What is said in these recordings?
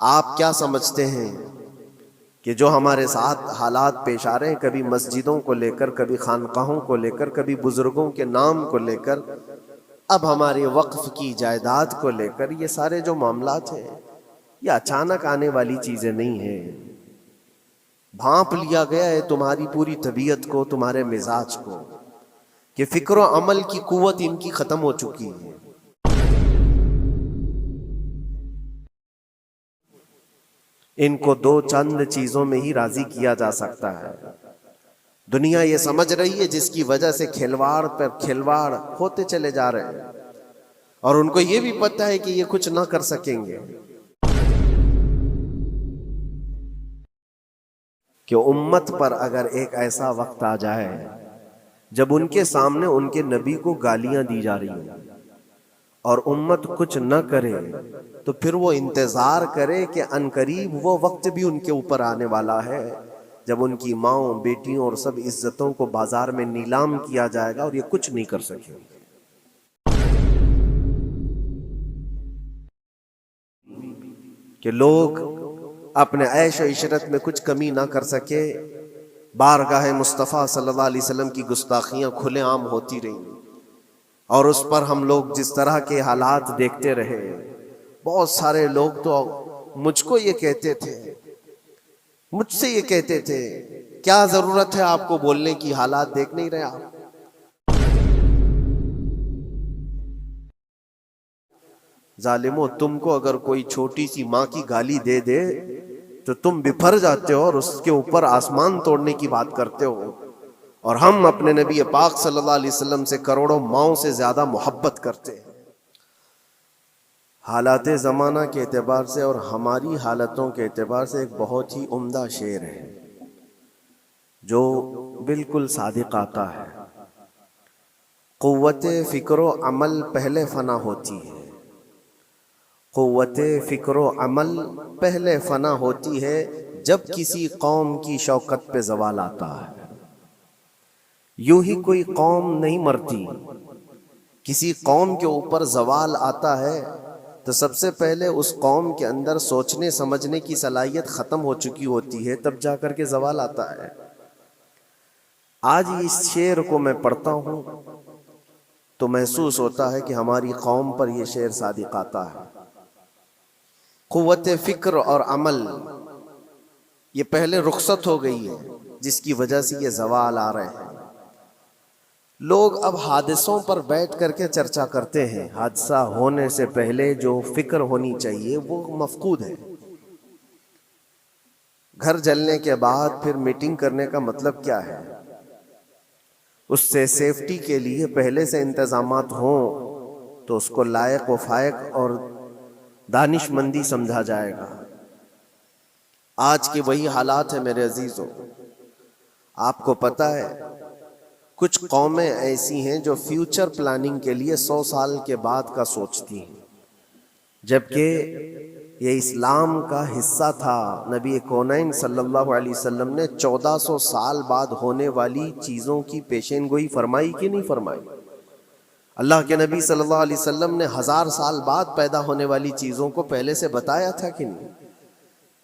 آپ کیا سمجھتے ہیں کہ جو ہمارے ساتھ حالات پیش آ رہے ہیں، کبھی مسجدوں کو لے کر، کبھی خانقاہوں کو لے کر، کبھی بزرگوں کے نام کو لے کر، اب ہمارے وقف کی جائیداد کو لے کر، یہ سارے جو معاملات ہیں یہ اچانک آنے والی چیزیں نہیں ہیں. بھانپ لیا گیا ہے تمہاری پوری طبیعت کو، تمہارے مزاج کو، کہ فکر و عمل کی قوت ان کی ختم ہو چکی ہے. ان کو دو چند چیزوں میں ہی راضی کیا جا سکتا ہے. دنیا یہ سمجھ رہی ہے جس کی وجہ سے کھلواڑ پر کھلواڑ ہوتے چلے جا رہے ہیں، اور ان کو یہ بھی پتہ ہے کہ یہ کچھ نہ کر سکیں گے، کہ امت پر اگر ایک ایسا وقت آ جائے جب ان کے سامنے ان کے نبی کو گالیاں دی جا رہی ہیں اور امت کچھ نہ کرے، تو پھر وہ انتظار کرے کہ عنقریب وہ وقت بھی ان کے اوپر آنے والا ہے جب ان کی ماؤں، بیٹیوں اور سب عزتوں کو بازار میں نیلام کیا جائے گا اور یہ کچھ نہیں کر سکیں گے. کہ لوگ اپنے عیش و عشرت میں کچھ کمی نہ کر سکے، بارگاہ مصطفیٰ صلی اللہ علیہ وسلم کی گستاخیاں کھلے عام ہوتی رہیں، اور اس پر ہم لوگ جس طرح کے حالات دیکھتے رہے. بہت سارے لوگ تو مجھ کو یہ کہتے تھے، مجھ سے یہ کہتے تھے، کیا ضرورت ہے آپ کو بولنے کی، حالات دیکھ نہیں رہے آپ؟ ظالمو، تم کو اگر کوئی چھوٹی سی ماں کی گالی دے دے تو تم بپھر جاتے ہو اور اس کے اوپر آسمان توڑنے کی بات کرتے ہو، اور ہم اپنے نبی پاک صلی اللہ علیہ وسلم سے کروڑوں ماؤں سے زیادہ محبت کرتے ہیں. حالات زمانہ کے اعتبار سے اور ہماری حالتوں کے اعتبار سے ایک بہت ہی عمدہ شعر ہے جو بالکل صادق آتا ہے. قوت فکر و عمل پہلے فنا ہوتی ہے، قوت فکر و عمل پہلے فنا ہوتی ہے جب کسی قوم کی شوکت پہ زوال آتا ہے. یوں ہی کوئی قوم نہیں مرتی، کسی قوم کے اوپر زوال آتا ہے تو سب سے پہلے اس قوم کے اندر سوچنے سمجھنے کی صلاحیت ختم ہو چکی ہوتی ہے، تب جا کر کے زوال آتا ہے. آج اس شعر کو میں پڑھتا ہوں تو محسوس ہوتا ہے کہ ہماری قوم پر یہ شعر صادق آتا ہے. قوت فکر اور عمل یہ پہلے رخصت ہو گئی ہے، جس کی وجہ سے یہ زوال آ رہے ہیں. لوگ اب حادثوں پر بیٹھ کر کے چرچا کرتے ہیں، حادثہ ہونے سے پہلے جو فکر ہونی چاہیے وہ مفقود ہے. گھر جلنے کے بعد پھر میٹنگ کرنے کا مطلب کیا ہے؟ اس سے سیفٹی کے لیے پہلے سے انتظامات ہوں تو اس کو لائق و فائق اور دانش مندی سمجھا جائے گا. آج کی وہی حالات ہیں میرے عزیزوں. آپ کو پتہ ہے کچھ قومیں ایسی ہیں جو فیوچر پلاننگ کے لیے 100 سال کے بعد کا سوچتی ہیں، جبکہ یہ اسلام کا حصہ تھا. نبی کونین صلی اللہ علیہ وسلم نے 1400 سال بعد ہونے والی چیزوں کی پیشین گوئی فرمائی کہ نہیں فرمائی؟ اللہ کے نبی صلی اللہ علیہ وسلم نے 1000 سال بعد پیدا ہونے والی چیزوں کو پہلے سے بتایا تھا کہ نہیں؟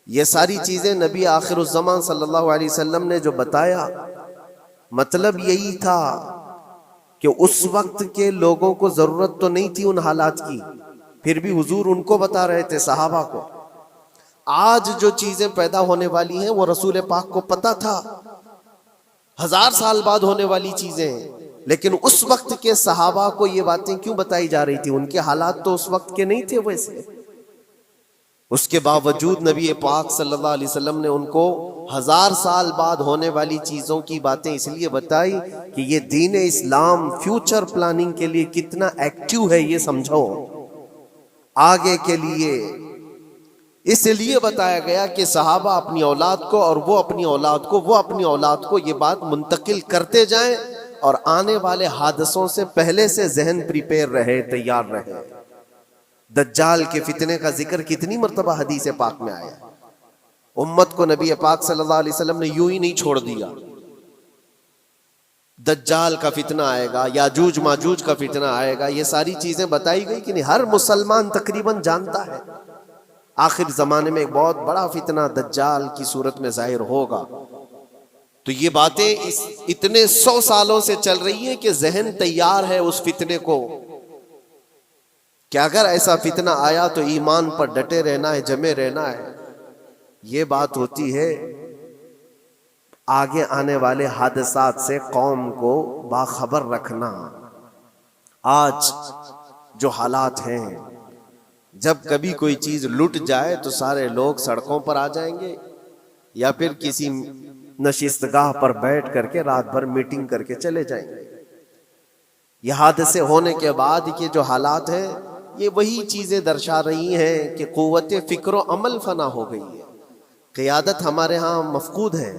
یہ ساری چیزیں نبی آخر الزمان صلی اللہ علیہ وسلم نے جو بتایا، مطلب یہی تھا کہ اس وقت کے لوگوں کو ضرورت تو نہیں تھی ان حالات کی، پھر بھی حضور ان کو بتا رہے تھے، صحابہ کو. آج جو چیزیں پیدا ہونے والی ہیں وہ رسول پاک کو پتا تھا، 1000 سال بعد ہونے والی چیزیں ہیں، لیکن اس وقت کے صحابہ کو یہ باتیں کیوں بتائی جا رہی تھی؟ ان کے حالات تو اس وقت کے نہیں تھے ویسے. اس کے باوجود نبی پاک صلی اللہ علیہ وسلم نے ان کو 1000 سال بعد ہونے والی چیزوں کی باتیں اس لیے بتائی کہ یہ دین اسلام فیوچر پلاننگ کے لیے کتنا ایکٹیو ہے یہ سمجھو آگے کے لیے. اس لیے بتایا گیا کہ صحابہ اپنی اولاد کو اور وہ اپنی اولاد کو، وہ اپنی اولاد کو یہ بات منتقل کرتے جائیں اور آنے والے حادثوں سے پہلے سے ذہن پریپیئر رہے، تیار رہے. دجال کے فتنے کا ذکر کتنی مرتبہ حدیث پاک میں آیا. امت کو نبی پاک صلی اللہ علیہ وسلم نے یوں ہی نہیں چھوڑ دیا. دجال کا فتنہ آئے گا، یاجوج ماجوج کا فتنہ آئے گا، یہ ساری چیزیں بتائی گئی کہ نہیں؟ ہر مسلمان تقریباً جانتا ہے. آخر زمانے میں ایک بہت بڑا فتنہ دجال کی صورت میں ظاہر ہوگا. تو یہ باتیں اتنے 100 سالوں سے چل رہی ہیں کہ ذہن تیار ہے اس فتنے کو کہ اگر ایسا فتنہ آیا تو ایمان پر ڈٹے رہنا ہے، جمے رہنا ہے. یہ بات ہوتی ہے آگے آنے والے حادثات سے قوم کو باخبر رکھنا. آج جو حالات ہیں، جب کبھی کوئی چیز لٹ جائے تو سارے لوگ سڑکوں پر آ جائیں گے یا پھر کسی نشستگاہ پر بیٹھ کر کے رات بھر میٹنگ کر کے چلے جائیں گے. یہ حادثے ہونے کے بعد یہ جو حالات ہیں، یہ وہی چیزیں درشا رہی ہیں کہ قوت فکر و عمل فنا ہو گئی ہے. قیادت ہمارے ہاں مفقود ہے.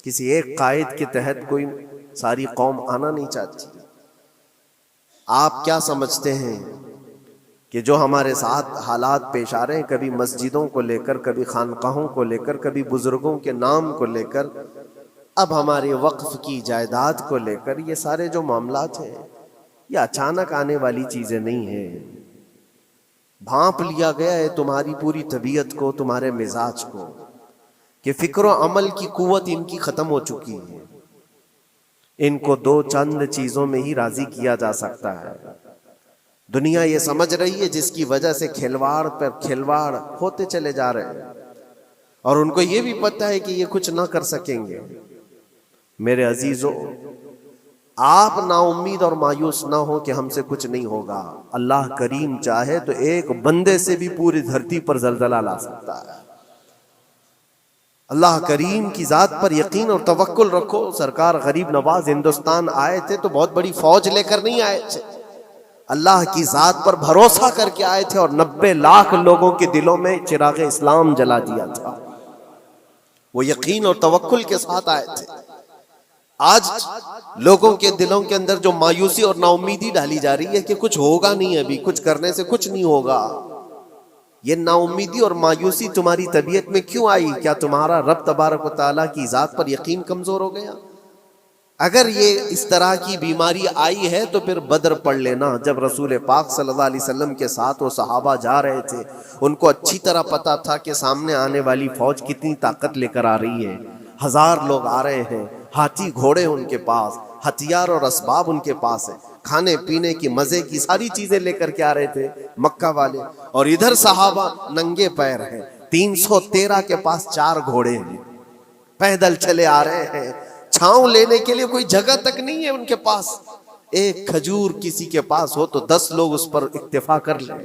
کسی ایک قائد کے تحت کوئی ساری قوم آنا نہیں چاہتی. آپ کیا سمجھتے ہیں کہ جو ہمارے ساتھ حالات پیش آ رہے ہیں، کبھی مسجدوں کو لے کر، کبھی خانقاہوں کو لے کر، کبھی بزرگوں کے نام کو لے کر، اب ہمارے وقف کی جائیداد کو لے کر، یہ سارے جو معاملات ہیں یہ اچانک آنے والی چیزیں نہیں ہیں. بھانپ لیا گیا ہے تمہاری پوری طبیعت کو، تمہارے مزاج کو، کہ فکر و عمل کی قوت ان کی ختم ہو چکی ہے. ان کو 2 چند چیزوں میں ہی راضی کیا جا سکتا ہے. دنیا یہ سمجھ رہی ہے، جس کی وجہ سے کھلواڑ پر کھلواڑ ہوتے چلے جا رہے ہیں، اور ان کو یہ بھی پتہ ہے کہ یہ کچھ نہ کر سکیں گے. میرے عزیزو، آپ نا امید اور مایوس نہ ہو کہ ہم سے کچھ نہیں ہوگا. اللہ کریم چاہے تو ایک بندے سے بھی پوری دھرتی پر زلزلہ لا سکتا ہے. اللہ کریم کی ذات پر یقین اور توکل رکھو. سرکار غریب نواز ہندوستان آئے تھے تو بہت بڑی فوج لے کر نہیں آئے تھے، اللہ کی ذات پر بھروسہ کر کے آئے تھے، اور 90 لاکھ لوگوں کے دلوں میں چراغ اسلام جلا دیا تھا. وہ یقین اور توکل کے ساتھ آئے تھے. آج لوگوں کے دلوں کے اندر جو مایوسی اور نا امیدی ڈالی جا رہی ہے کہ کچھ ہوگا نہیں، ابھی کچھ کرنے سے کچھ نہیں ہوگا، یہ نا امیدی اور مایوسی تمہاری طبیعت میں کیوں آئی؟ کیا تمہارا رب تبارک و تعالیٰ کی ذات پر یقین کمزور ہو گیا؟ اگر یہ اس طرح کی بیماری آئی ہے تو پھر بدر پڑھ لینا. جب رسول پاک صلی اللہ علیہ وسلم کے ساتھ وہ صحابہ جا رہے تھے، ان کو اچھی طرح پتا تھا کہ سامنے آنے والی فوج کتنی طاقت لے کر آ رہی ہے. 1000 لوگ آ رہے ہیں، ہاتھی گھوڑے ان کے پاس، ہتھیار اور اسباب ان کے پاس ہیں، کھانے پینے کی مزے کی ساری چیزیں لے کر کے آ رہے تھے مکہ والے. اور ادھر صحابہ ننگے پیر ہیں. 313 کے پاس 4 گھوڑے ہیں، پیدل چلے آ رہے ہیں. چھاؤں لینے کے لیے کوئی جگہ تک نہیں ہے ان کے پاس. ایک کھجور کسی کے پاس ہو تو 10 لوگ اس پر اکتفا کر لیں.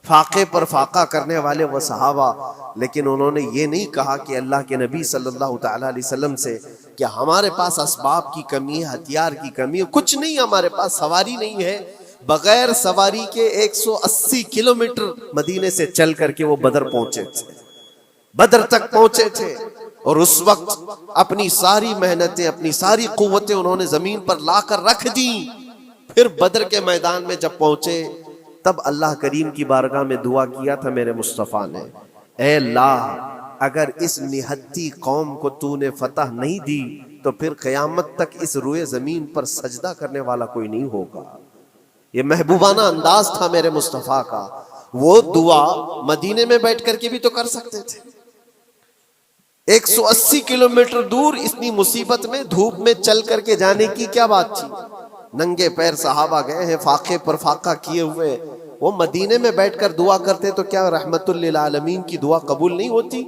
فاقے پر فاقہ کرنے والے وہ صحابہ، لیکن انہوں نے یہ نہیں کہا کہ اللہ کے نبی صلی اللہ تعالی علیہ وسلم سے کہ ہمارے پاس اسباب کی کمی ہے، ہتھیار کی کمی ہے، کچھ نہیں، ہمارے پاس سواری نہیں ہے. بغیر سواری کے 180 کلومیٹر مدینے سے چل کر کے وہ بدر پہنچے تھے، بدر تک پہنچے تھے. اور اس وقت اپنی ساری محنتیں، اپنی ساری قوتیں انہوں نے زمین پر لا کر رکھ دی. پھر بدر کے میدان میں جب پہنچے تب اللہ کریم کی بارگاہ میں دعا کیا تھا میرے مصطفیٰ نے، اے اللہ اگر اس نہتی قوم کو تو نے فتح نہیں دی تو پھر قیامت تک اس روئے زمین پر سجدہ کرنے والا کوئی نہیں ہوگا. یہ محبوبانہ انداز تھا میرے مصطفیٰ کا. وہ دعا مدینے میں بیٹھ کر کے بھی تو کر سکتے تھے. 180 کلومیٹر دور اتنی مصیبت میں دھوپ میں چل کر کے جانے کی کیا بات تھی؟ ننگے پیر صحابہ گئے ہیں، فاقے پر فاقہ کیے ہوئے. وہ مدینے میں بیٹھ کر دعا کرتے تو کیا رحمت للعالمین کی دعا قبول نہیں ہوتی؟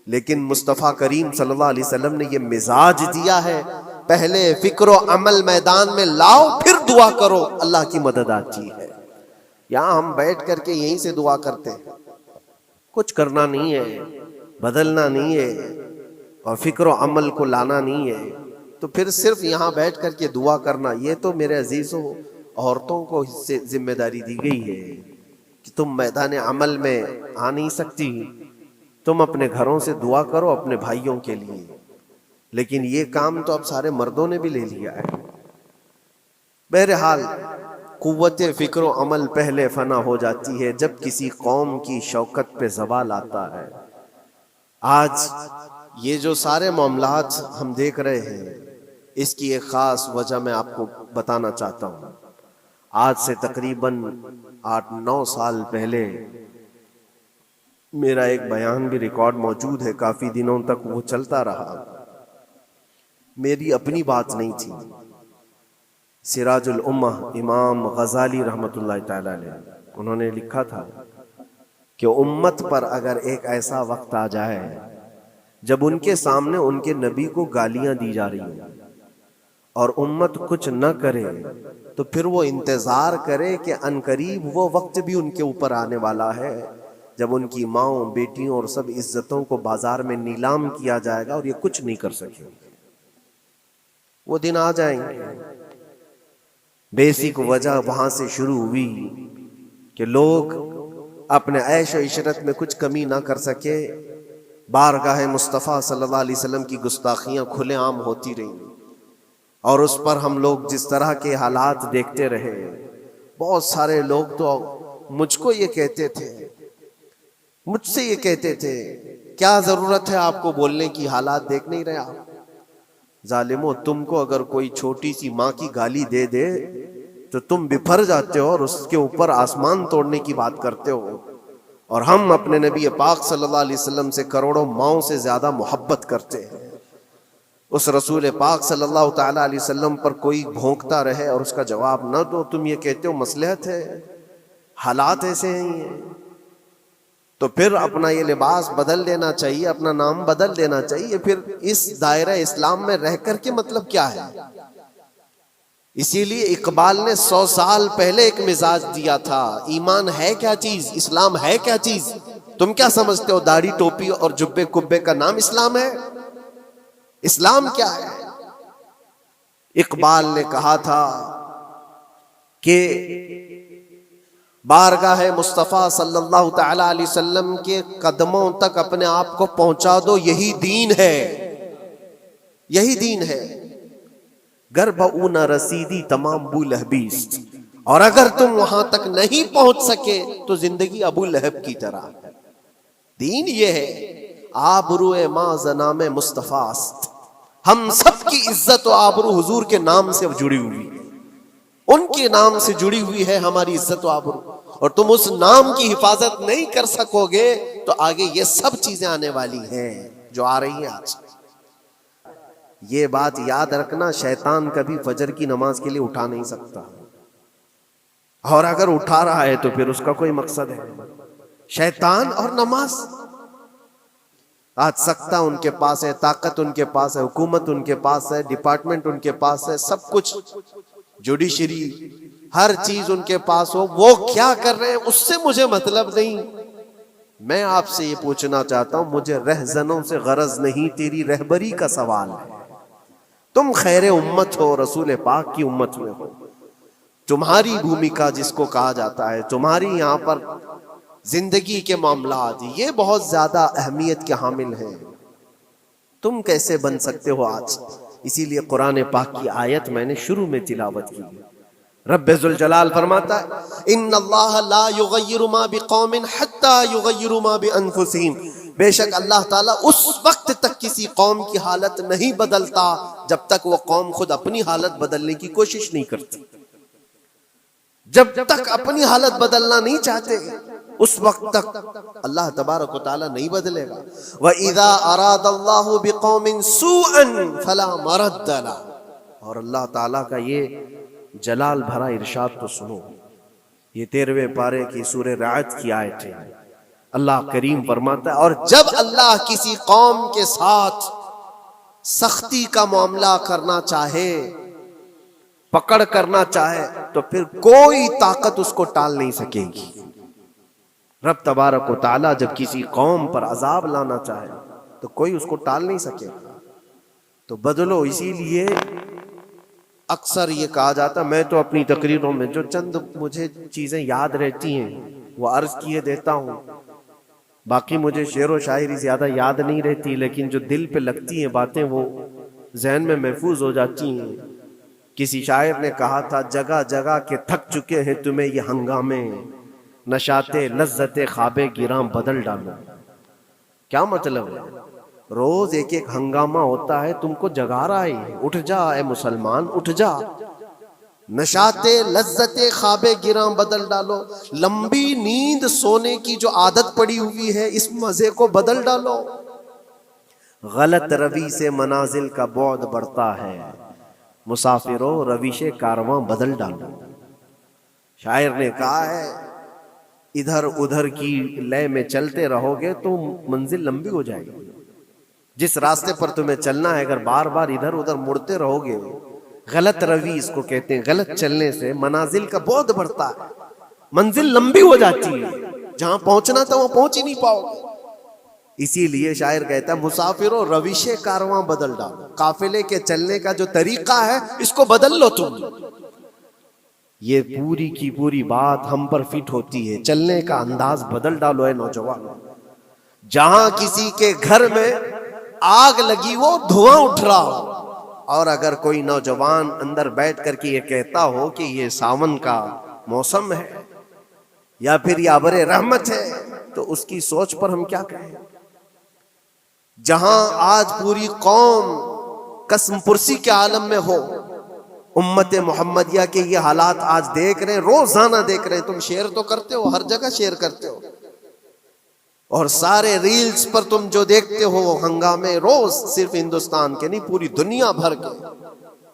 لیکن مصطفیٰ کریم صلی اللہ علیہ وسلم نے یہ مزاج دیا ہے، پہلے فکر و عمل میدان میں لاؤ پھر دعا کرو، اللہ کی مدد آتی ہے. یہاں ہم بیٹھ کر کے یہیں سے دعا کرتے ہیں، کچھ کرنا نہیں ہے، بدلنا نہیں ہے، اور فکر و عمل کو لانا نہیں ہے. تو پھر صرف یہاں بیٹھ کر کے دعا کرنا، یہ تو میرے عزیزوں عورتوں کو اس سے ذمہ داری دی گئی ہے کہ تم میدان عمل میں آ نہیں سکتی، تم اپنے گھروں سے دعا کرو اپنے بھائیوں کے لیے. لیکن یہ کام تو اب سارے مردوں نے بھی لے لیا ہے. بہرحال قوت فکر و عمل پہلے فنا ہو جاتی ہے جب کسی قوم کی شوکت پہ زوال آتا ہے. آج یہ جو سارے معاملات ہم دیکھ رہے ہیں، اس کی ایک خاص وجہ میں آپ کو بتانا چاہتا ہوں. آج سے تقریباً 8-9 سال پہلے میرا ایک بیان بھی ریکارڈ موجود ہے، کافی دنوں تک وہ چلتا رہا، میری اپنی بات نہیں تھی۔ سراج الامہ امام غزالی رحمۃ اللہ تعالی علیہ، انہوں نے لکھا تھا کہ امت پر اگر ایک ایسا وقت آ جائے جب ان کے سامنے ان کے نبی کو گالیاں دی جا رہی ہیں اور امت کچھ نہ کرے، تو پھر وہ انتظار کرے کہ عنقریب وہ وقت بھی ان کے اوپر آنے والا ہے جب ان کی ماؤں، بیٹیوں اور سب عزتوں کو بازار میں نیلام کیا جائے گا اور یہ کچھ نہیں کر سکیں گے۔ وہ دن آ جائیں گے۔ بیسک وجہ وہاں سے شروع ہوئی کہ لوگ اپنے عیش و عشرت میں کچھ کمی نہ کر سکے، بارگاہ مصطفیٰ صلی اللہ علیہ وسلم کی گستاخیاں کھلے عام ہوتی رہیں، اور اس پر ہم لوگ جس طرح کے حالات دیکھتے رہے۔ بہت سارے لوگ تو مجھ کو یہ کہتے تھے، مجھ سے یہ کہتے تھے، کیا ضرورت ہے آپ کو بولنے کی، حالات دیکھ نہیں رہے آپ؟ ظالمو، تم کو اگر کوئی چھوٹی سی ماں کی گالی دے دے تو تم بپھر جاتے ہو اور اس کے اوپر آسمان توڑنے کی بات کرتے ہو، اور ہم اپنے نبی پاک صلی اللہ علیہ وسلم سے کروڑوں ماؤں سے زیادہ محبت کرتے ہیں۔ اس رسول پاک صلی اللہ تعالی علیہ وسلم پر کوئی بھونکتا رہے اور اس کا جواب نہ دو، تم یہ کہتے ہو مصلحت ہے، حالات ایسے ہیں، تو پھر اپنا یہ لباس بدل لینا چاہیے، اپنا نام بدل لینا چاہیے۔ پھر اس دائرہ اسلام میں رہ کر کے مطلب کیا ہے؟ اسی لیے اقبال نے 100 سال پہلے ایک مزاج دیا تھا، ایمان ہے کیا چیز، اسلام ہے کیا چیز؟ تم کیا سمجھتے ہو داڑھی ٹوپی اور جبے کبے کا نام اسلام ہے؟ اسلام کیا ہے؟ اقبال نے کہا تھا کہ بارگاہ مصطفیٰ صلی اللہ تعالی علیہ وسلم کے قدموں تک اپنے آپ کو پہنچا دو، یہی دین ہے، یہی دین ہے۔ گر بہو نہ رسیدی تمام ابو لہبیست، اور اگر تم وہاں تک نہیں پہنچ سکے تو زندگی ابو لہب کی طرح۔ دین یہ ہے، آبرو ماں زنام مصطفیٰ است، ہم سب کی عزت و آبرو حضور کے نام سے جڑی ہوئی ہے، ان کے نام سے جڑی ہوئی ہے ہماری عزت و آبرو، اور تم اس نام کی حفاظت نہیں کر سکو گے تو آگے یہ سب چیزیں آنے والی ہیں جو آ رہی ہیں آج۔ یہ بات یاد رکھنا، شیطان کبھی فجر کی نماز کے لیے اٹھا نہیں سکتا، اور اگر اٹھا رہا ہے تو پھر اس کا کوئی مقصد ہے۔ شیطان اور نماز، آج سختہ ان کے پاس ہے، طاقت ان کے پاس ہے، حکومت ان کے پاس ہے، ڈپارٹمنٹ ان کے پاس ہے، سب کچھ، جوڈیشری، ہر چیز ان کے پاس ہو، وہ کیا کر رہے ہیں اس سے مجھے مطلب نہیں۔ میں آپ سے یہ پوچھنا چاہتا ہوں، مجھے رہزنوں سے غرض نہیں، تیری رہبری کا سوال ہے۔ تم خیر امت ہو، رسول پاک کی امت میں ہو، تمہاری بھومکا جس کو کہا جاتا ہے، تمہاری یہاں پر زندگی کے معاملات یہ بہت زیادہ اہمیت کے حامل ہیں۔ تم کیسے بن سکتے ہو آج؟ اسی لیے قرآن پاک کی آیت میں نے شروع میں تلاوت کی۔ رب ذوالجلال فرماتا ہے ان اللہ لا یغیر ما بقوم حتی یغیروا ما بانفسہم، بے شک اللہ تعالیٰ اس وقت تک کسی قوم کی حالت نہیں بدلتا جب تک وہ قوم خود اپنی حالت بدلنے کی کوشش نہیں کرتی۔ جب تک اپنی حالت بدلنا نہیں چاہتے اس وقت تک اللہ تبارک و تعالیٰ نہیں بدلے گا۔ وَإِذَا أَرَادَ اللَّهُ بِقَوْمٍ سُوءًا فَلَا مَرَدَّ لَهُ، اور اللہ تعالیٰ کا یہ جلال بھرا ارشاد تو سنو، یہ 13ویں پارے کی سورہ رعد کی آیت ہے۔ اللہ کریم فرماتا ہے اور جب اللہ کسی قوم کے ساتھ سختی کا معاملہ کرنا چاہے، پکڑ کرنا چاہے، تو پھر کوئی طاقت اس کو ٹال نہیں سکے گی۔ رب تبارک و تعالیٰ جب کسی قوم پر عذاب لانا چاہے تو کوئی اس کو ٹال نہیں سکے گا۔ تو بدلو، اسی لیے اکثر یہ کہا جاتا، میں تو اپنی تقریروں میں جو چند مجھے چیزیں یاد رہتی ہیں وہ عرض کیے دیتا ہوں، باقی مجھے شعر و شاعری زیادہ یاد نہیں رہتی، لیکن جو دل پہ لگتی ہیں باتیں وہ ذہن میں محفوظ ہو جاتی ہیں۔ کسی شاعر نے کہا تھا، جگہ جگہ کے تھک چکے ہیں تمہیں یہ ہنگامے، نشاط لذت خواب گراں بدل ڈالو۔ کیا مطلب ہے؟ روز ایک ایک ہنگامہ ہوتا ہے، تم کو جگا رہا ہے، اٹھ جا اے مسلمان، اٹھ جا۔ نشاتے لذت خواب گراں بدل ڈالو، لمبی نیند سونے کی جو عادت پڑی ہوئی ہے اس مزے کو بدل ڈالو، غلط روی سے منازل کا بعد بڑھتا ہے، مسافروں روش کارواں بدل ڈالو۔ شاعر نے کہا ہے ادھر ادھر کی لے میں چلتے رہو گے تو منزل لمبی ہو جائے گی۔ جس راستے پر تمہیں چلنا ہے اگر بار بار ادھر ادھر مڑتے رہو گے، غلط روی اس کو کہتے ہیں، غلط چلنے سے منازل کا بعد بڑھتا ہے، منزل لمبی ہو جاتی ہے، جہاں پہنچنا تھا وہاں پہنچ ہی نہیں پاؤ گے۔ اسی لیے شاعر کہتا ہے مسافروں روش کارواں بدل ڈالو، قافلے کے چلنے کا جو طریقہ ہے اس کو بدل لو تم۔ یہ پوری کی پوری بات ہم پر فٹ ہوتی ہے، چلنے کا انداز بدل ڈالو اے نوجوانوں۔ جہاں کسی کے گھر میں آگ لگی وہ دھواں اٹھ رہا ہو، اور اگر کوئی نوجوان اندر بیٹھ کر کے یہ کہتا ہو کہ یہ ساون کا موسم ہے یا پھر یہ ابر رحمت ہے، تو اس کی سوچ پر ہم کیا کہیں؟ جہاں آج پوری قوم قسم پرسی کے عالم میں ہو، امت محمدیہ کے یہ حالات آج دیکھ رہے ہیں، روزانہ دیکھ رہے ہیں۔ تم شیئر تو کرتے ہو، ہر جگہ شیئر کرتے ہو، اور سارے ریلز پر تم جو دیکھتے ہو ہنگامے روز، صرف ہندوستان کے نہیں پوری دنیا بھر کے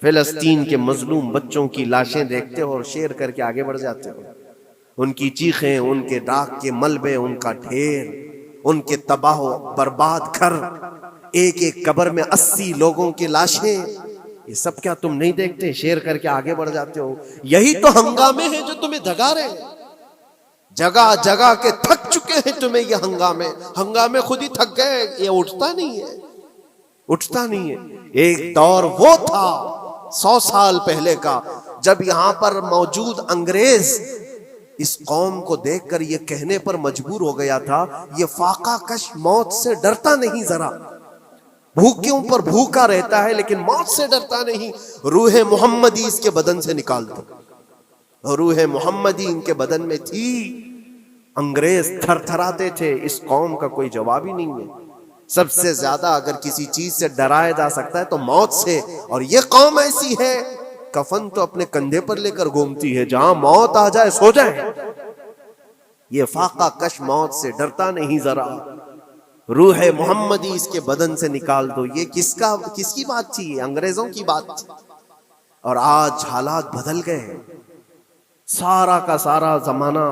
فلسطین کے مظلوم بچوں کی لاشیں دیکھتے ہو اور شیئر کر کے آگے بڑھ جاتے ہو۔ ان کی چیخیں، ان کے راکھ کے ملبے، ان کا ڈھیر، ان کے تباہ و برباد گھر، ایک ایک قبر میں 80 لوگوں کی لاشیں، یہ سب کیا تم نہیں دیکھتے؟ شیئر کر کے آگے بڑھ جاتے ہو۔ یہی تو ہنگامے ہیں جو تمہیں دھگا رہے ہیں، جگہ جگہ کے تھک چکے ہیں تمہیں یہ ہنگامے خود ہی تھک گئے، یہ اٹھتا نہیں ہے۔ ایک دور وہ تھا 100 سال پہلے کا جب یہاں پر موجود انگریز اس قوم کو دیکھ کر یہ کہنے پر مجبور ہو گیا تھا یہ فاقہ کش موت سے ڈرتا نہیں، ذرا بھوکیوں پر بھوکا رہتا ہے لیکن موت سے ڈرتا نہیں، روح محمدی اس کے بدن سے نکال دو۔ روح محمدی ان کے بدن میں تھی، انگریز تھر تھراتے تھے، اس قوم کا کوئی جواب ہی نہیں ہے۔ سب سے زیادہ اگر کسی چیز سے ڈرایا جا سکتا ہے تو موت سے، اور یہ قوم ایسی ہے کفن تو اپنے کندھے پر لے کر گھومتی ہے، جہاں موت آ جائے سو جائے۔ یہ فاقہ کش موت سے ڈرتا نہیں ذرا، روح محمدی اس کے بدن سے نکال دو۔ یہ کس کی بات تھی؟ انگریزوں کی بات تھی۔ اور آج حالات بدل گئے ہیں، سارا کا سارا زمانہ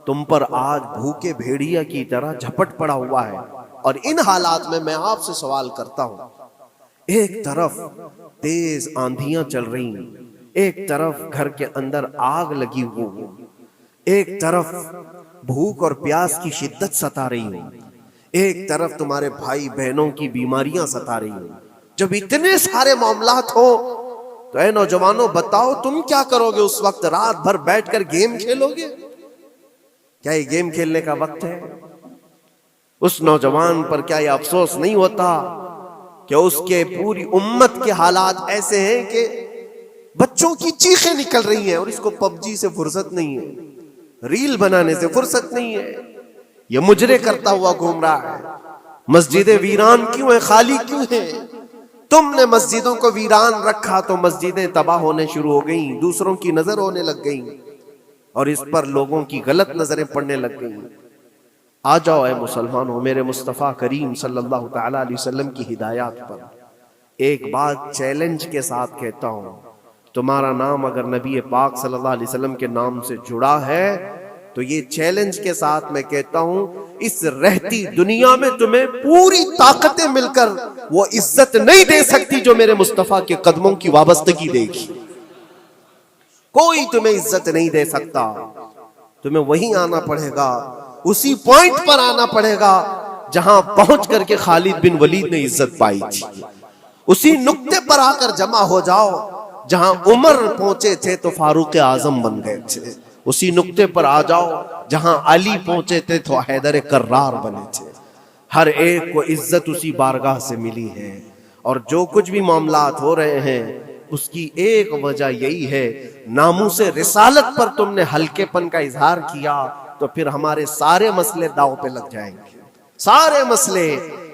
تم پر آج بھوکے بھیڑیا کی طرح جھپٹ پڑا ہوا ہے۔ اور ان حالات میں آپ سے سوال کرتا ہوں، ایک طرف تیز آندھیاں چل رہی ہیں، ایک طرف گھر کے اندر آگ لگی ہوئی، ایک طرف بھوک اور پیاس کی شدت ستا رہی ہے، ایک طرف تمہارے بھائی بہنوں کی بیماریاں ستا رہی ہیں۔ جب اتنے سارے معاملات ہو تو اے نوجوانوں بتاؤ تم کیا کرو گے اس وقت؟ رات بھر بیٹھ کر گیم کھیلو گے؟ کیا یہ گیم کھیلنے کا وقت ہے؟ اس نوجوان پر کیا یہ افسوس نہیں ہوتا کہ اس کے پوری امت کے حالات ایسے ہیں کہ بچوں کی چیخیں نکل رہی ہیں اور اس کو پب جی سے فرصت نہیں ہے، ریل بنانے سے فرصت نہیں ہے، یہ مجرے کرتا ہوا گھوم رہا ہے۔ مسجدیں ویران کیوں ہیں؟ خالی کیوں ہیں؟ تم نے مسجدوں کو ویران رکھا تو مسجدیں تباہ ہونے شروع ہو گئیں، دوسروں کی نظر ہونے لگ گئیں اور اس پر لوگوں کی غلط نظریں پڑنے لگ گئیں۔ آ جاؤ اے مسلمانوں، میرے مصطفیٰ کریم صلی اللہ تعالی علیہ وسلم کی ہدایات پر ایک بات چیلنج کے ساتھ کہتا ہوں، تمہارا نام اگر نبی پاک صلی اللہ علیہ وسلم کے نام سے جڑا ہے تو یہ چیلنج کے ساتھ میں کہتا ہوں اس رہتی دنیا میں تمہیں پوری طاقتیں مل کر وہ عزت نہیں دے سکتی جو میرے مصطفیٰ کے قدموں کی وابستگی دے گی۔ کوئی تمہیں عزت نہیں دے سکتا، تمہیں وہیں آنا پڑے گا، اسی پوائنٹ پر آنا پڑے گا جہاں پہنچ کر کے خالد بن ولید نے عزت پائی تھی۔ اسی نقطے پر آ کر جمع ہو جاؤ جہاں عمر پہنچے تھے تو فاروق اعظم بن گئے تھے، اسی نقطے پر آ جاؤ جہاں علی پہنچے تھے تو حیدر کرار بنے تھے۔ ہر ایک کو عزت اسی بارگاہ سے ملی ہے، اور جو کچھ بھی معاملات ہو رہے ہیں اس کی ایک وجہ یہی ہے، ناموس رسالت پر تم نے ہلکے پن کا اظہار کیا تو پھر ہمارے سارے مسئلے داؤ پہ لگ جائیں گے، سارے مسئلے۔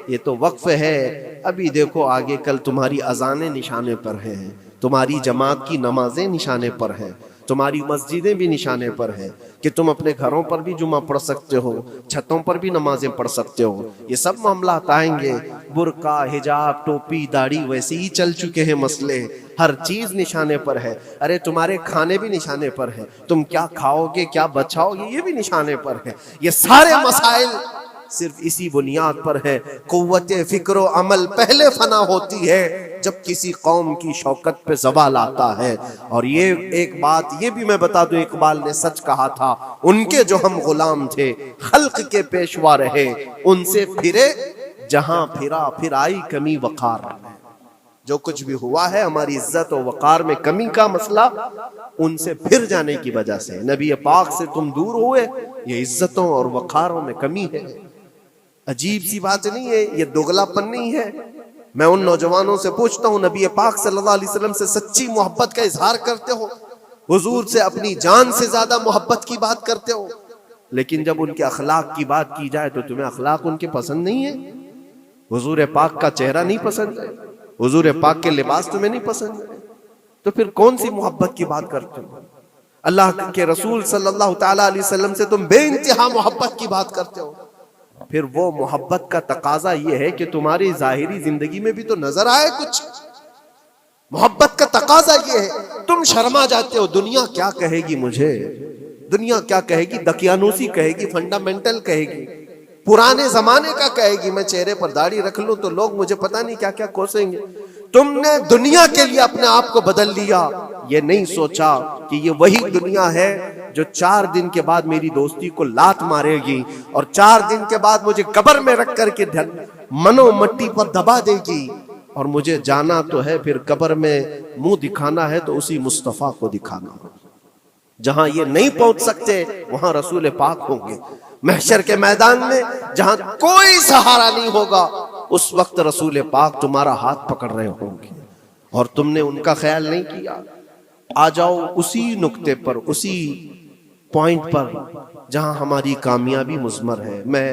یہ تو وقف ہے، ابھی دیکھو آگے کل تمہاری اذانیں نشانے پر ہیں، تمہاری جماعت کی نمازیں نشانے پر ہیں، تمہاری مسجدیں بھی نشانے پر ہیں کہ تم اپنے گھروں پر بھی جمعہ پڑھ سکتے ہو، چھتوں پر بھی نمازیں پڑھ سکتے ہو۔ یہ سب معاملات آئیں گے، برقع، حجاب، ٹوپی، داڑھی ویسے ہی چل چکے ہیں مسئلے، ہر چیز نشانے پر ہے۔ ارے تمہارے کھانے بھی نشانے پر ہے، تم کیا کھاؤ گے، کیا بچاؤ گے، یہ بھی نشانے پر ہے۔ یہ سارے مسائل صرف اسی بنیاد پر ہے۔ قوت فکر و عمل پہلے فنا ہوتی ہے جب کسی قوم کی شوکت پہ زوال آتا ہے۔ اور یہ ایک بات یہ بھی میں بتا دوں، اقبال نے سچ کہا تھا، ان کے جو ہم غلام تھے خلق کے پیشوا رہے، ان سے پھرے جہاں پھرا پھر آئی کمی وقار۔ جو کچھ بھی ہوا ہے ہماری عزت و وقار میں کمی کا مسئلہ ان سے پھر جانے کی وجہ سے، نبی پاک سے تم دور ہوئے، یہ عزتوں اور وقاروں میں کمی ہے۔ عجیب سی بات نہیں ہے، یہ دوغلا پن نہیں ہے۔ میں ان نوجوانوں سے پوچھتا ہوں، نبی پاک صلی اللہ علیہ وسلم سے سچی محبت کا اظہار کرتے ہو، حضور سے اپنی جان سے زیادہ محبت کی بات کرتے ہو، لیکن جب ان کے اخلاق کی بات کی جائے تو تمہیں اخلاق ان کے پسند نہیں ہے، حضور پاک کا چہرہ نہیں پسند ہے، حضور پاک کے لباس تمہیں نہیں پسند ہے، تو پھر کون سی محبت کی بات کرتے ہو؟ اللہ کے رسول صلی اللہ تعالی علیہ وسلم سے تم بے انتہا محبت کی بات کرتے ہو، پھر وہ محبت کا تقاضا یہ ہے کہ تمہاری ظاہری زندگی میں بھی تو نظر آئے کچھ۔ محبت کا تقاضا یہ ہے، تم شرما جاتے ہو، دنیا کیا کہے گی مجھے، دنیا کیا کہے گی، دقیانوسی کہے گی، فنڈامنٹل کہے گی، پرانے زمانے کا کہے گی، میں چہرے پر داڑھی رکھ لوں تو لوگ مجھے پتہ نہیں کیا کیا کوسیں گے۔ تم نے دنیا کے لیے اپنے آپ کو بدل لیا، یہ نہیں سوچا کہ یہ وہی دنیا ہے جو 4 دن کے بعد میری دوستی کو لات مارے گی، اور 4 دن کے بعد مجھے قبر میں رکھ کر کے منو مٹی پر دبا دے گی، اور مجھے جانا تو ہے پھر قبر میں منہ دکھانا ہے تو اسی مصطفیٰ کو دکھانا۔ جہاں یہ نہیں پہنچ سکتے وہاں رسول پاک ہوں گے، محشر کے میدان میں جہاں کوئی سہارا نہیں ہوگا اس وقت رسول پاک تمہارا ہاتھ پکڑ رہے ہوں گے، اور تم نے ان کا خیال نہیں کیا۔ آ جاؤ اسی نقطے پر، اسی پوائنٹ پر جہاں ہماری کامیابی مضمر ہے۔ میں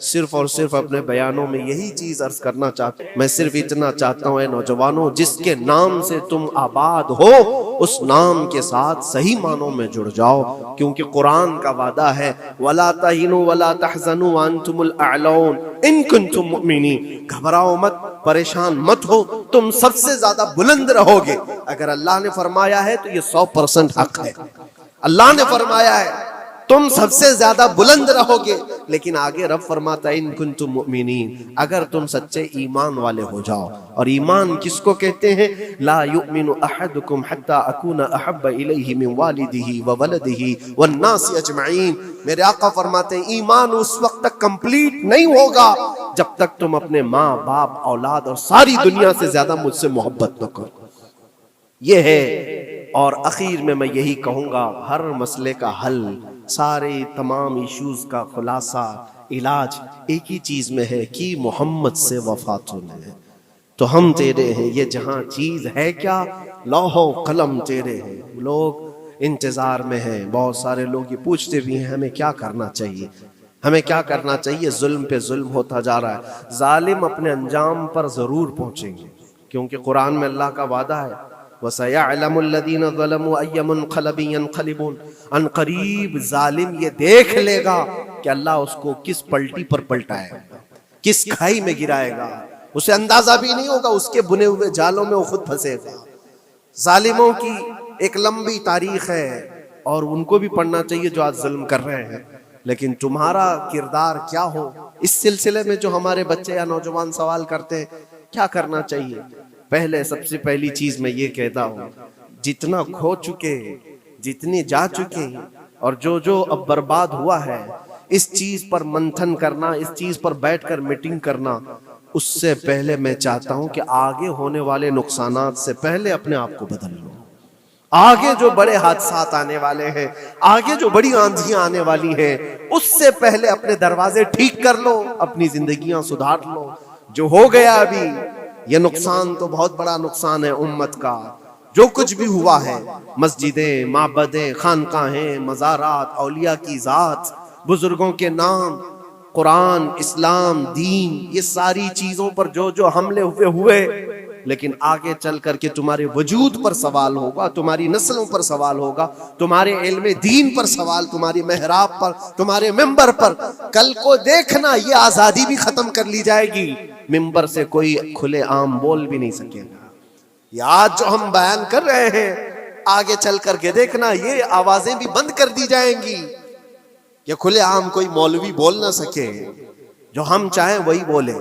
صرف اور صرف اپنے بیانوں میں یہی چیز عرض کرنا چاہتا ہوں، میں صرف اتنا چاہتا ہوں، اے نوجوانوں، جس کے نام سے تم آباد ہو اس نام کے ساتھ صحیح معنوں میں جڑ جاؤ، کیونکہ قرآن کا وعدہ ہے وَلَا تَهِنُوا وَلَا تَحْزَنُوا وَأَنْتُمُ الْأَعْلَوْنَ إِن كُنتُم مُؤْمِنِينَ۔ گھبراؤ مت، پریشان مت ہو، تم سب سے زیادہ بلند رہو گے۔ اگر اللہ نے فرمایا ہے تو یہ 100% حق ہے۔ اللہ نے فرمایا ہے تم سب سے زیادہ بلند رہو گے، لیکن آگے رب فرماتا ہے ان کنتم مؤمنین، اگر تم سچے ایمان والے ہو جاؤ۔ اور ایمان کس کو کہتے ہیں؟ لا یؤمن احدکم حتی اکون احب الیہ من والدہ وولدہ والناس اجمعین۔ میرے آقا فرماتے ہیں ایمان اس وقت تک کمپلیٹ نہیں ہوگا جب تک تم اپنے ماں باپ اولاد اور ساری دنیا سے زیادہ مجھ سے محبت نہ کرو۔ یہ ہے، اور اخیر میں یہی کہوں گا، ہر مسئلے کا حل، سارے تمام ایشوز کا خلاصہ، علاج ایک ہی چیز میں ہے کہ محمد سے وفا ہے تو ہم تیرے ہیں۔ یہ جہاں چیز ہے کیا، لوح و قلم تیرے ہیں۔ لوگ انتظار میں ہیں، بہت سارے لوگ یہ پوچھتے بھی ہیں ہمیں کیا کرنا چاہیے، ہمیں کیا کرنا چاہیے۔ ظلم پہ ظلم ہوتا جا رہا ہے، ظالم اپنے انجام پر ضرور پہنچیں گے، کیونکہ قرآن میں اللہ کا وعدہ ہے وَسَيَعْلَمُ الَّذِينَ ظَلَمُوا أَيَّ مُنْقَلَبٍ يَنْقَلِبُونَ۔ ان قریب ظالم یہ دیکھ لے گا کہ اللہ اس کو کس پلٹی پر پلٹائے گا، کس کھائی میں گرائے گا، اسے اندازہ بھی نہیں ہوگا، اس کے بنے ہوئے جالوں میں وہ خود پھنسے گا۔ ظالموں کی ایک لمبی تاریخ ہے اور ان کو بھی پڑھنا چاہیے جو آج ظلم کر رہے ہیں، لیکن تمہارا کردار کیا ہو، اس سلسلے میں جو ہمارے بچے یا نوجوان سوال کرتے ہیں کیا کرنا چاہیے۔ پہلے سب سے پہلی چیز میں یہ کہتا ہوں، جتنا کھو چکے، جتنی جا چکے اور جو اب برباد ہوا ہے، اس چیز پر منتھن کرنا، اس چیز پر بیٹھ کر میٹنگ کرنا، اس سے پہلے میں چاہتا ہوں کہ آگے ہونے والے نقصانات سے پہلے اپنے آپ کو بدل لو۔ آگے جو بڑے حادثات آنے والے ہیں، آگے جو بڑی آندھیاں آنے والی ہیں، اس سے پہلے اپنے دروازے ٹھیک کر لو، اپنی زندگیاں سدھار لو۔ جو ہو گیا ابھی، یہ نقصان تو بہت بڑا نقصان ہے امت کا، جو کچھ بھی ہوا ہے، مسجدیں، معبدیں، خانقاہیں، مزارات، اولیاء کی ذات، بزرگوں کے نام، قرآن، اسلام، دین، یہ ساری چیزوں پر جو حملے ہوئے، لیکن آگے چل کر کے تمہارے وجود پر سوال ہوگا، تمہاری نسلوں پر سوال ہوگا، تمہارے علم دین پر سوال، تمہاری محراب پر، تمہارے ممبر پر۔ کل کو دیکھنا یہ آزادی بھی ختم کر لی جائے گی، ممبر سے کوئی کھلے عام بول بھی نہیں سکے گا۔ یہ آج جو ہم بیان کر رہے ہیں، آگے چل کر کے دیکھنا یہ آوازیں بھی بند کر دی جائیں گی، یہ کھلے عام کوئی مولوی بول نہ سکے، جو ہم چاہیں وہی بولے۔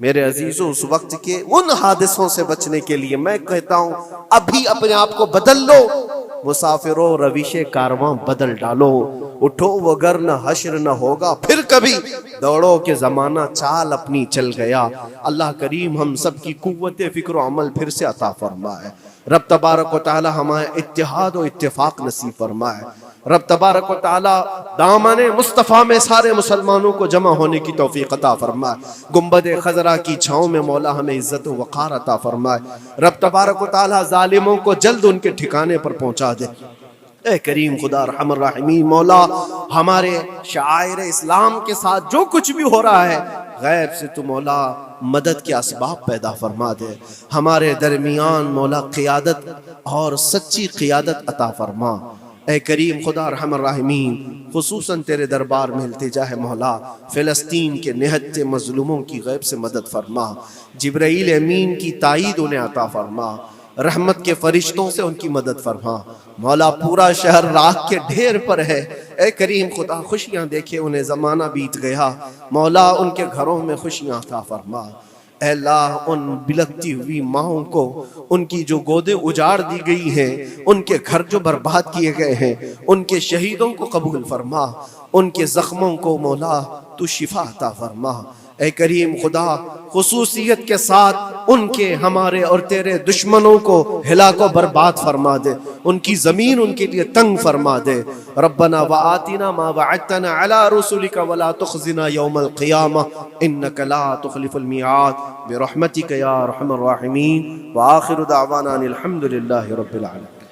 میرے عزیزوں، اس وقت کے ان حادثوں سے بچنے کے لیے میں کہتا ہوں ابھی اپنے آپ کو بدل لو، مسافروں روش کارواں بدل ڈالو، اٹھو وگرنہ حشر نہ ہوگا پھر کبھی، دوڑو کہ زمانہ چال اپنی چل گیا۔ اللہ کریم ہم سب کی قوت فکر و عمل پھر سے عطا فرمائے۔ رب تبارک و تعالی ہمیں اتحاد و اتفاق نصیب فرمائے۔ رب تبارک و تعالی دامن مصطفیٰ میں سارے مسلمانوں کو جمع ہونے کی توفیق عطا فرمائے۔ گنبد خضرا کی چھاؤں میں مولا ہمیں عزت و وقار عطا فرمائے۔ رب تبارک و تعالی ظالموں کو جلد ان کے ٹھکانے پر پہنچا دے۔ اے کریم خدا ارحم الراحمین، مولا ہمارے شعائر اسلام کے ساتھ جو کچھ بھی ہو رہا ہے، غیب سے تو مولا مدد کے اسباب پیدا فرما دے۔ ہمارے درمیان مولا قیادت اور سچی قیادت عطا فرما۔ اے کریم خدا ارحم الراحمین، خصوصاً تیرے دربار میں التجا ہے مولا، فلسطین کے نہتے مظلوموں کی غیب سے مدد فرما، جبرائیل امین کی تائید انہیں عطا فرما، رحمت کے فرشتوں سے ان کی مدد فرما۔ مولا پورا شہر راکھ کے ڈھیر پر ہے، اے کریم خدا خوشیاں دیکھے انہیں زمانہ بیت گیا، مولا ان کے گھروں میں خوشیاں عطا فرما۔ اے اللہ ان بلکتی ہوئی ماؤں کو، ان کی جو گودیں اجاڑ دی گئی ہیں، ان کے گھر جو برباد کیے گئے ہیں، ان کے شہیدوں کو قبول فرما، ان کے زخموں کو مولا تو شفا عطا فرما۔ اے کریم خدا خصوصیت کے ساتھ ان کے، ہمارے اور تیرے دشمنوں کو ہلاک و برباد فرما دے، ان کی زمین ان کے لیے تنگ فرما دے۔ ربنا وآتنا ما وعدتنا على رسلك ولا تخزنا يوم القيامة انك لا تخلف الميعاد برحمتك يا ارحم الراحمين، وآخر دعوانا الحمد لله رب العالمين۔